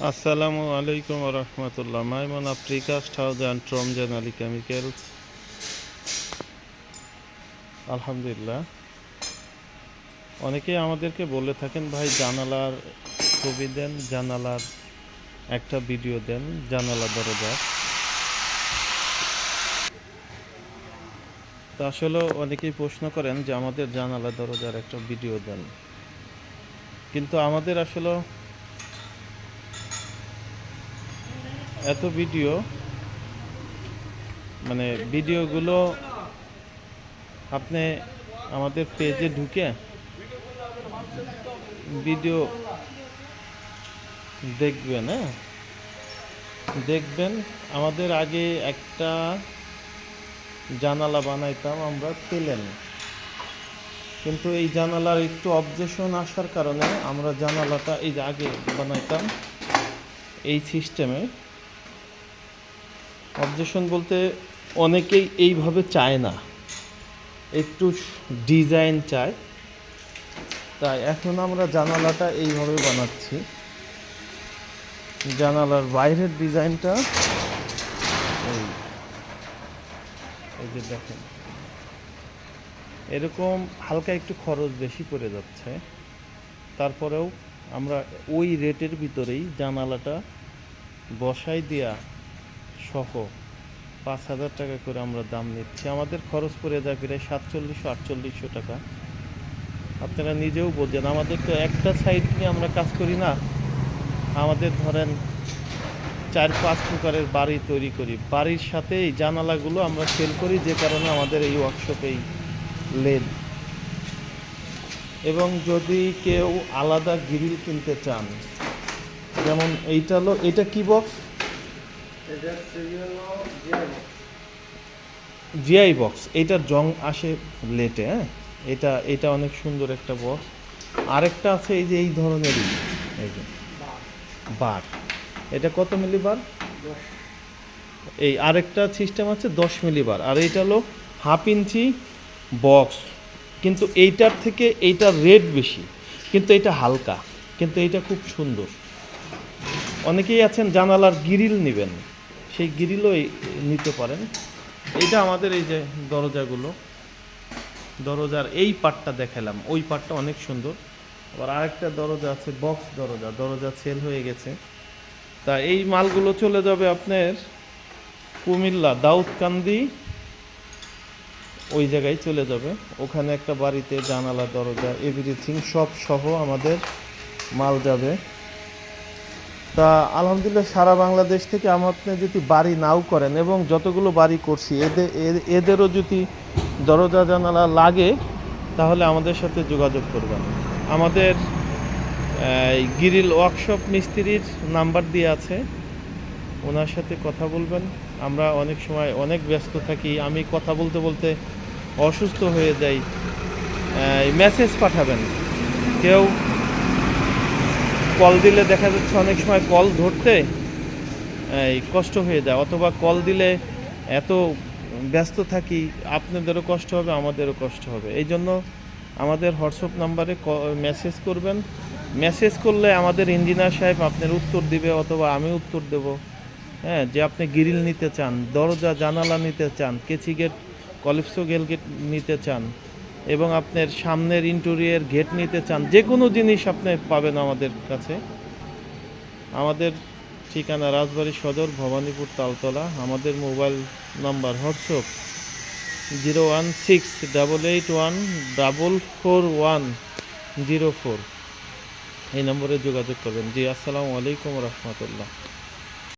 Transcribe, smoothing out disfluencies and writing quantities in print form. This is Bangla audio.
আসসালামু আলাইকুম রহমতুল্লাহ। মাইমুনা প্রিকাস্ট হাউস অ্যান্ড ট্রমজেন আলী কেমিক্যালস। আলহামদুলিল্লাহ, অনেকেই আমাদেরকে বলে থাকেন, ভাই জানালার ছবি দেন, জানালার একটা ভিডিও দেন, জানালা দরজা। তা আসলে অনেকেই প্রশ্ন করেন যে আমাদের জানালা দরজার একটা ভিডিও দেন, কিন্তু আমাদের আসলে এত ভিডিও, মানে ভিডিওগুলো আপনি আমাদের পেজে ঢুকে ভিডিও দেখবেন। হ্যাঁ, দেখবেন আমাদের আগে একটা জানালা বানাইতাম আমরা প্লেন, কিন্তু এই জানালার একটু অবজেকশন আসার কারণে আমরা জানালাটা এই যে আগে বানাইতাম এই সিস্টেমে। অবজেকশন বলতে অনেকেই এইভাবে চায় না, একটু ডিজাইন চায়, তাই এখন আমরা জানালাটা এইভাবে বানাচ্ছি। জানালার বাইরের ডিজাইনটা এই যে দেখেন, এরকম হালকা একটু খরচ বেশি পড়ে যাচ্ছে, তারপরেও আমরা ওই রেটের ভিতরেই জানালাটা বসাই দেয়া সহ 5,000 টাকা করে আমরা দাম নিচ্ছি। আমাদের খরচ পড়ে যায় প্রায় 4700-4800 টাকা। আপনারা নিজেও বোঝেন, আমাদের তো একটা সাইড নিয়ে আমরা কাজ করি না, আমাদের ধরেন 4-5 প্রকারের বাড়ি তৈরি করি, বাড়ির সাথে এই জানালাগুলো আমরা সেল করি, যে কারণে আমাদের এই ওয়ার্কশপেই লেন। এবং যদি কেউ আলাদা গ্রিল কিনতে চান, যেমন এইটা হলো, এটা কি বক্স? GI box. এইটার জং আসে লেটে। হ্যাঁ, এটা অনেক সুন্দর একটা বক্স। আরেকটা আছে এই যে এই ধরনেরই, এই যে বার। এটা কত মিলি বার? এই আরেকটা সিস্টেম আছে 10 মিলি বার, আর এইটা হলো 1/2 ইঞ্চি বক্স। কিন্তু এইটার থেকে এইটার রেট বেশি, কিন্তু এটা হালকা, কিন্তু এইটা খুব সুন্দর। অনেকেই আছেন জানালার গ্রিল নেবেন, সেই গ্রিলও নিতে পারেন। এইটা আমাদের এই যে দরজাগুলো, দরজার এই পার্টটা দেখালাম, ওই পার্টটা অনেক সুন্দর। আবার আরেকটা দরজা আছে বক্স দরজা, দরজা সেল হয়ে গেছে। তা এই মালগুলো চলে যাবে আপনার কুমিল্লা দাউদকান্দি, ওই জায়গায় চলে যাবে। ওখানে একটা বাড়িতে জানালা দরজা এভরিথিং সব সহ আমাদের মাল যাবে। তা আলহামদুলিল্লাহ, সারা বাংলাদেশ থেকে আপনি যদি বাড়ি নাও করেন, এবং যতগুলো বাড়ি করছি এদেরও যদি দরজা জানালা লাগে, তাহলে আমাদের সাথে যোগাযোগ করবেন। আমাদের গ্রিল ওয়ার্কশপ মিস্ত্রির নাম্বার দিয়ে আছে, ওনার সাথে কথা বলবেন। আমরা অনেক সময় অনেক ব্যস্ত থাকি, আমি কথা বলতে বলতে অসুস্থ হয়ে যাই। মেসেজ পাঠাবেন, কেউ কল দিলে দেখা যাচ্ছে অনেক সময় কল ধরতে কষ্ট হয়ে যায়, অথবা কল দিলে এত ব্যস্ত থাকি, আপনাদেরও কষ্ট হবে, আমাদেরও কষ্ট হবে। এই জন্য আমাদের হোয়াটসঅ্যাপ নাম্বারে মেসেজ করবেন। মেসেজ করলে আমাদের ইঞ্জিনিয়ার সাহেব আপনার উত্তর দিবে, অথবা আমি উত্তর দেব। হ্যাঁ, যে আপনি গ্রিল নিতে চান, দরজা জানালা নিতে চান, কেচি গেট, কলিপসো গেট নিতে চান, এবং আপনার সামনের ইন্টেরিয়র গেট নিতে চান, যে কোনো জিনিস আপনি পাবেন আমাদের কাছে। আমাদের ঠিকানা রাজবাড়ী সদর, ভবানীপুর তালতলা। আমাদের মোবাইল নাম্বার হোয়াটসঅ্যাপ 01688144104। এই নম্বরে যোগাযোগ করবেন। জি, আসসালামু আলাইকুম রহমতুল্লাহ।